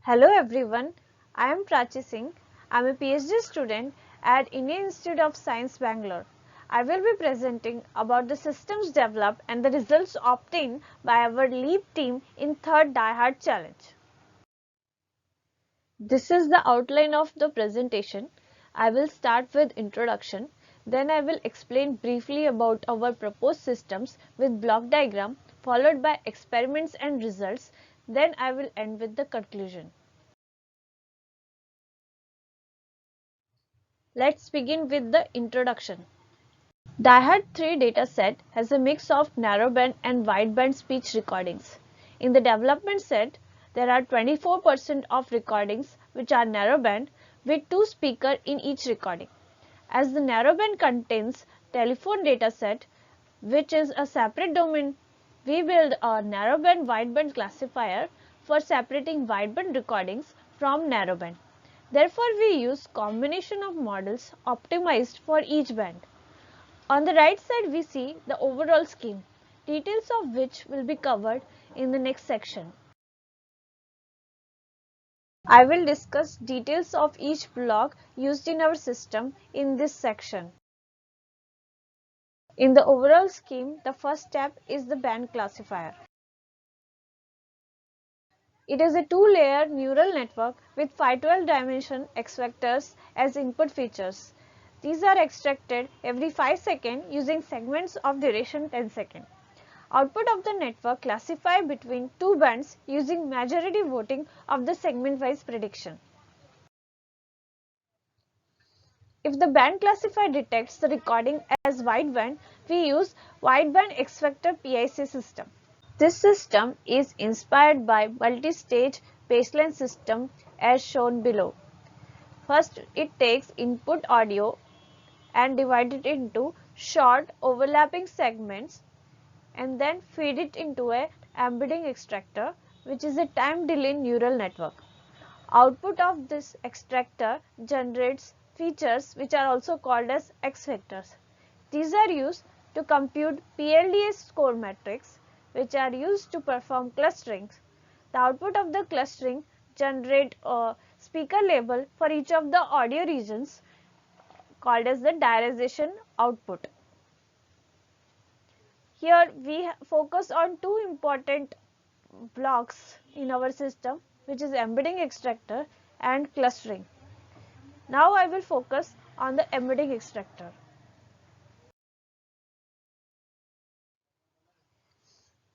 Hello everyone, I am Prachi Singh. I am a PhD student at Indian Institute of Science, Bangalore. I will be presenting about the systems developed and the results obtained by our LEAP team in third Die Hard Challenge. This is the outline of the presentation. I will start with introduction, then I will explain briefly about our proposed systems with block diagram followed by experiments and results, then I will end with the conclusion. Let's begin with the introduction. Die-Hard 3 dataset has a mix of narrowband and wideband speech recordings. In the development set, there are 24% of recordings which are narrowband with 2 speakers in each recording. As the narrowband contains telephone dataset, which is a separate domain, we build a narrowband wideband classifier for separating wideband recordings from narrowband. Therefore, we use combination of models optimized for each band. On the right side, we see the overall scheme, details of which will be covered in the next section. I will discuss details of each block used in our system in this section. In the overall scheme, the first step is the band classifier. It is a two-layer neural network with 512 dimension X vectors as input features. These are extracted every 5 seconds using segments of duration 10 seconds. Output of the network classify between two bands using majority voting of the segment-wise prediction. If the band classifier detects the recording as wideband, we use wideband X vector PIC system. This system is inspired by multi-stage baseline system as shown below. First, it takes input audio and divide it into short overlapping segments and then feed it into a embedding extractor, which is a time delay neural network. Output of this extractor generates features which are also called as X vectors. These are used to compute PLDA score metrics, which are used to perform clusterings. The output of the clustering generate a speaker label for each of the audio regions called as the diarization output. Here we focus on two important blocks in our system, which is embedding extractor and clustering. Now I will focus on the embedding extractor.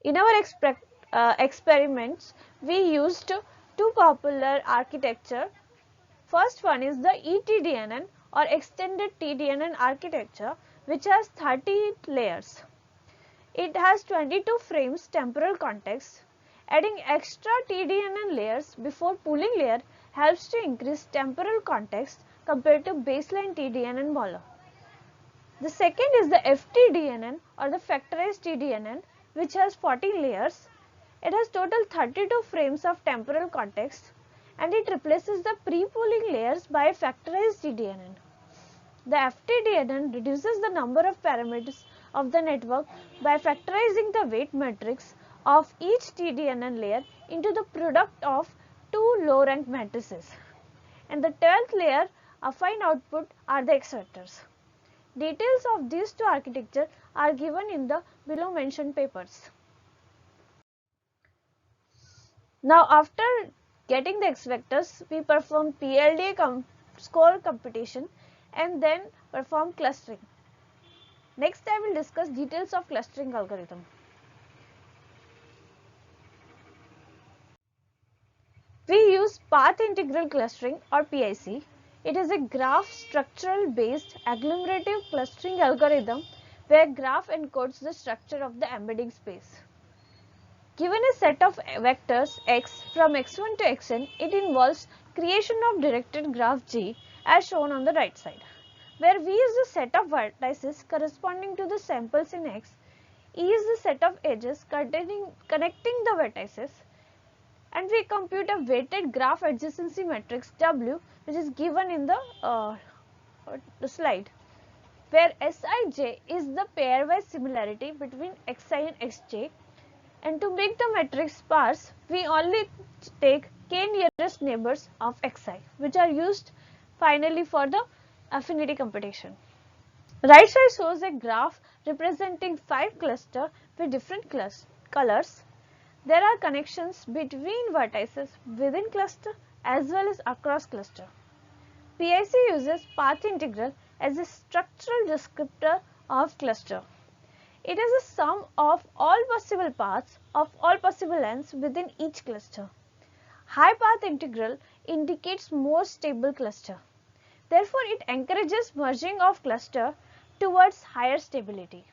In our experiments, we used two popular architecture. First one is the eTDNN or extended TDNN architecture, which has 30 layers. It has 22 frames temporal context. Adding extra TDNN layers before pooling layer helps to increase temporal context compared to baseline TDNN model. The second is the FTDNN or the factorized TDNN, which has 14 layers. It has total 32 frames of temporal context and it replaces the pre-pooling layers by a factorized TDNN. The FTDNN reduces the number of parameters of the network by factorizing the weight matrix of each TDNN layer into the product of two low-rank matrices. And the 12th layer affine output are the X vectors. Details of these two architectures are given in the below mentioned papers. Now after getting the X vectors, we perform PLDA score computation and then perform clustering. Next I will discuss details of clustering algorithm. We use path integral clustering or PIC. It is a graph structural based agglomerative clustering algorithm where graph encodes the structure of the embedding space. Given a set of vectors x from x1 to xn, it involves creation of directed graph G as shown on the right side, where V is the set of vertices corresponding to the samples in X, E is the set of edges connecting the vertices, and we compute a weighted graph adjacency matrix W, which is given in the slide, where Sij is the pairwise similarity between Xi and Xj, and to make the matrix sparse, we only take k nearest neighbors of xi, which are used finally for the affinity computation. Right side shows a graph representing 5 clusters with different colors. There are connections between vertices within cluster as well as across cluster. PIC uses path integral as a structural descriptor of cluster. It is a sum of all possible paths of all possible lengths within each cluster. High path integral indicates more stable cluster. Therefore, it encourages merging of cluster towards higher stability.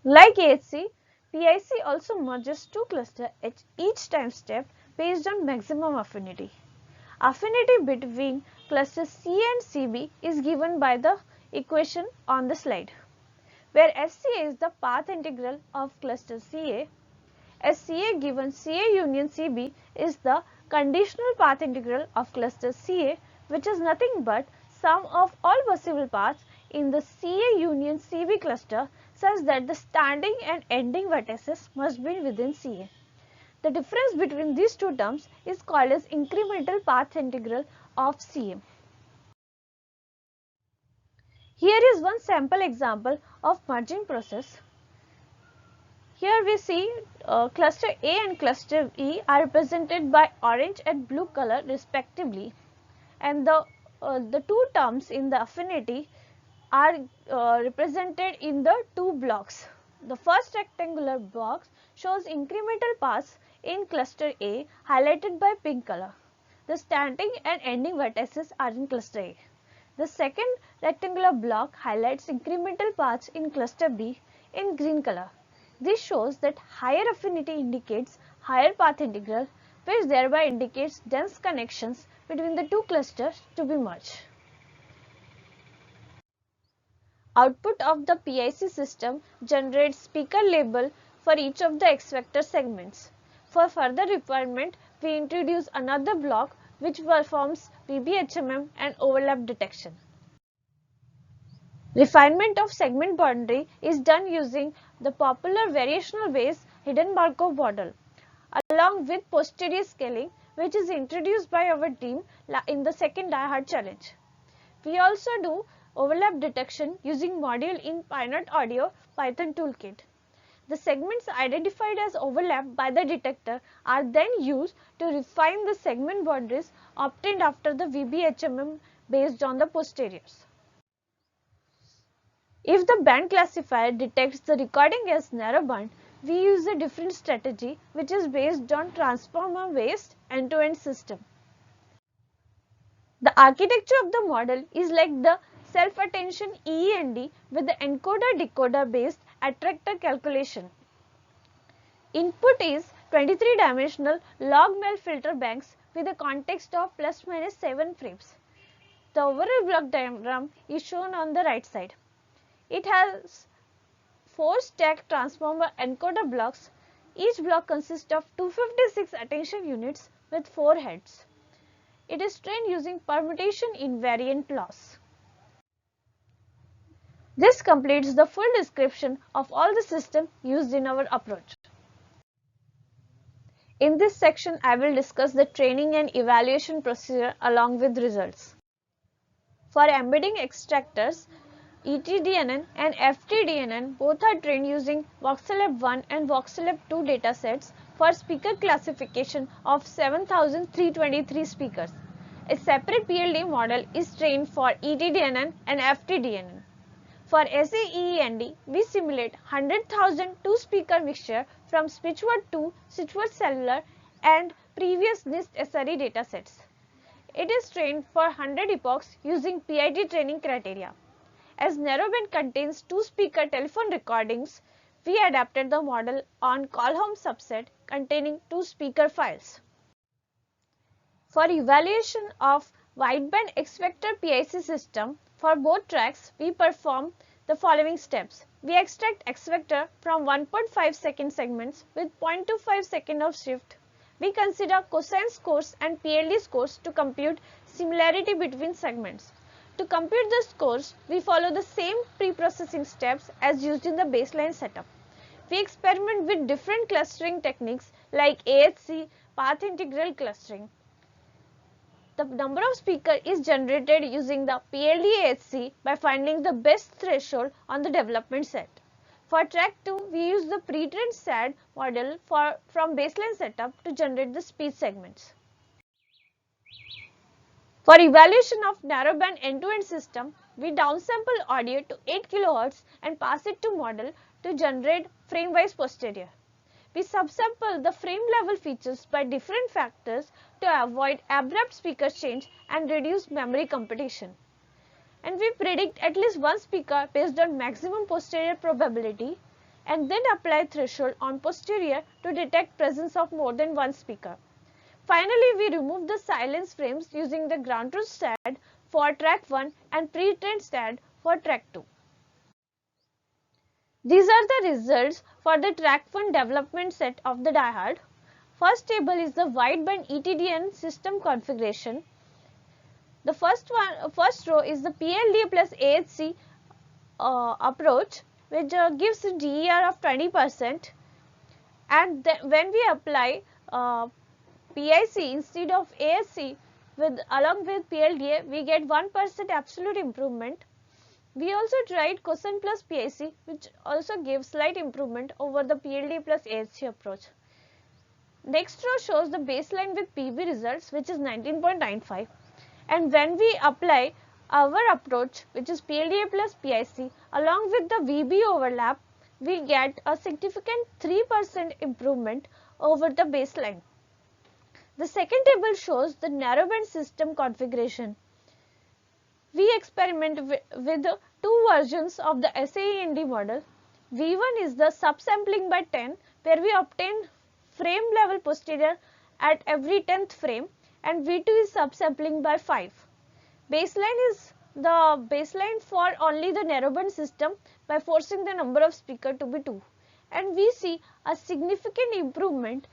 Like AHC, PIC also merges two clusters at each time step based on maximum affinity. Affinity between clusters C and CB is given by the equation on the slide, where SCA is the path integral of cluster CA. SCA given CA union CB is the conditional path integral of cluster CA, which is nothing but sum of all possible paths in the CA union CB cluster such that the starting and ending vertices must be within CA. The difference between these two terms is called as incremental path integral of CA. Here is one sample example of merging process. Here we see cluster A and cluster E are represented by orange and blue color respectively, and the two terms in the affinity are represented in the two blocks. The first rectangular box shows incremental paths in cluster A highlighted by pink color. The starting and ending vertices are in cluster A. The second rectangular block highlights incremental paths in cluster B in green color. This shows that higher affinity indicates higher path integral, which thereby indicates dense connections between the two clusters to be merged. Output of the PIC system generates speaker label for each of the X vector segments. For further refinement, we introduce another block which performs VBHMM and overlap detection. Refinement of segment boundary is done using the popular variational Bayes hidden Markov model along with posterior scaling, which is introduced by our team in the second Die-Hard challenge. We also do overlap detection using module in Pinot Audio Python toolkit. The segments identified as overlap by the detector are then used to refine the segment boundaries obtained after the VBHMM based on the posteriors. If the band classifier detects the recording as narrowband, we use a different strategy which is based on transformer-based end-to-end system. The architecture of the model is like the self-attention EEND with the encoder-decoder based attractor calculation. Input is 23-dimensional log-mel filter banks with a context of ±7 frames. The overall block diagram is shown on the right side. It has 4 stacked transformer encoder blocks. Each block consists of 256 attention units with 4 heads. It is trained using permutation invariant loss. This completes the full description of all the systems used in our approach. In this section, I will discuss the training and evaluation procedure along with results. For embedding extractors, ETDNN and FTDNN both are trained using Voxelab 1 and Voxelab 2 datasets for speaker classification of 7323 speakers. A separate PLD model is trained for ETDNN and FTDNN. For SAEEND, we simulate 100,000 two-speaker mixture from Switchword 2, Switchword Cellular and previous NIST SRE datasets. It is trained for 100 epochs using PID training criteria. As narrowband contains two-speaker telephone recordings, we adapted the model on Call-Home subset containing two-speaker files. For evaluation of wideband X-vector PIC system, for both tracks, we perform the following steps. We extract X-vector from 1.5 second segments with 0.25 second of shift. We consider cosine scores and PLD scores to compute similarity between segments. To compute the scores, we follow the same pre-processing steps as used in the baseline setup. we experiment with different clustering techniques like AHC, path integral clustering. The number of speakers is generated using the PLD-AHC by finding the best threshold on the development set. For track 2, we use the pre-trained SAD model from baseline setup to generate the speech segments. For evaluation of narrowband end-to-end system, we downsample audio to 8 kHz and pass it to model to generate frame-wise posterior. We subsample the frame level features by different factors to avoid abrupt speaker change and reduce memory competition. And we predict at least one speaker based on maximum posterior probability and then apply threshold on posterior to detect presence of more than one speaker. Finally, we remove the silence frames using the ground truth SAD for track 1 and pre-trained SAD for track 2. These are the results for the track 1 development set of the diehard. First table is the wideband ETDN system configuration. The first row is the PLD plus AHC approach, which gives a DER of 20%, and when we apply PIC instead of AHC along with PLDA, we get 1% absolute improvement. We also tried cosine plus PIC, which also gives slight improvement over the PLD plus AHC approach. Next row shows the baseline with PB results, which is 19.95, and when we apply our approach, which is PLDA plus PIC, along with the VB overlap, we get a significant 3% improvement over the baseline. The second table shows the narrowband system configuration. We experiment with two versions of the SAE-ND model. V1 is the subsampling by 10, where we obtain frame level posterior at every 10th frame, and V2 is subsampling by 5. Baseline is the baseline for only the narrowband system by forcing the number of speakers to be 2, and we see a significant improvement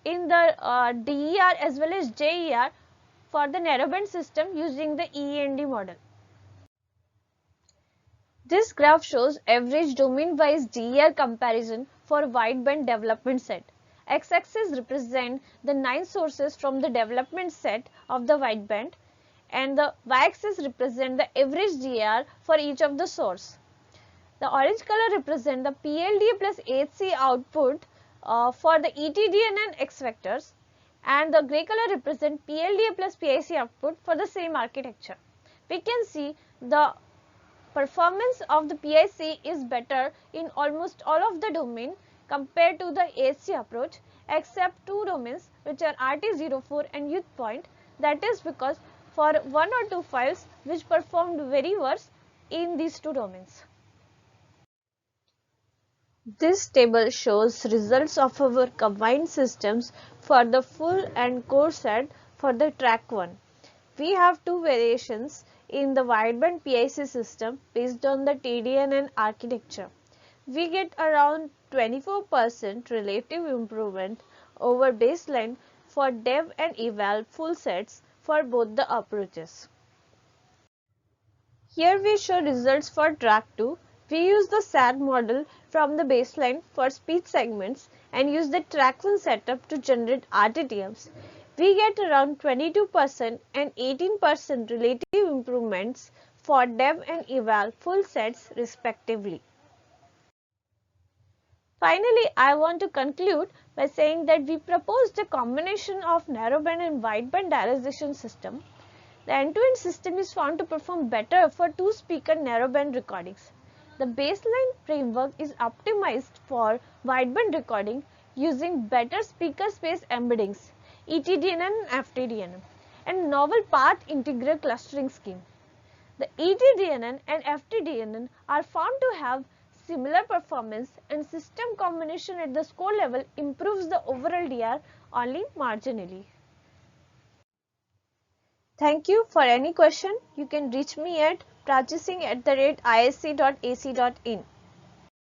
in the DER as well as JER for the narrowband system using the EE-ND model. This graph shows average domain-wise DER comparison for wideband development set. X-axis represent the 9 sources from the development set of the wideband, and the y-axis represent the average DER for each of the source. The orange color represent the PLD plus AHC output for the ETDN and X vectors, and the grey color represent PLDA plus PIC output for the same architecture. We can see the performance of the PIC is better in almost all of the domain compared to the AHC approach, except two domains, which are RT04 and youth point. That is because for 1 or 2 files which performed very worse in these two domains. This table shows results of our combined systems for the full and core set for the track 1. We have two variations in the wideband PIC system based on the TDNN architecture. We get around 24% relative improvement over baseline for dev and eval full sets for both the approaches. Here we show results for track 2. We use the SAD model from the baseline for speech segments and use the track 1 setup to generate RTTMs. We get around 22% and 18% relative improvements for dev and eval full sets respectively. Finally, I want to conclude by saying that we proposed a combination of narrowband and wideband diarization system. The end-to-end system is found to perform better for two-speaker narrowband recordings. The baseline framework is optimized for wideband recording using better speaker space embeddings, ETDNN and FTDNN, and novel path integral clustering scheme. The ETDNN and FTDNN are found to have similar performance, and system combination at the score level improves the overall DR only marginally. Thank you. For any question, you can reach me at practicing@isc.ac.in.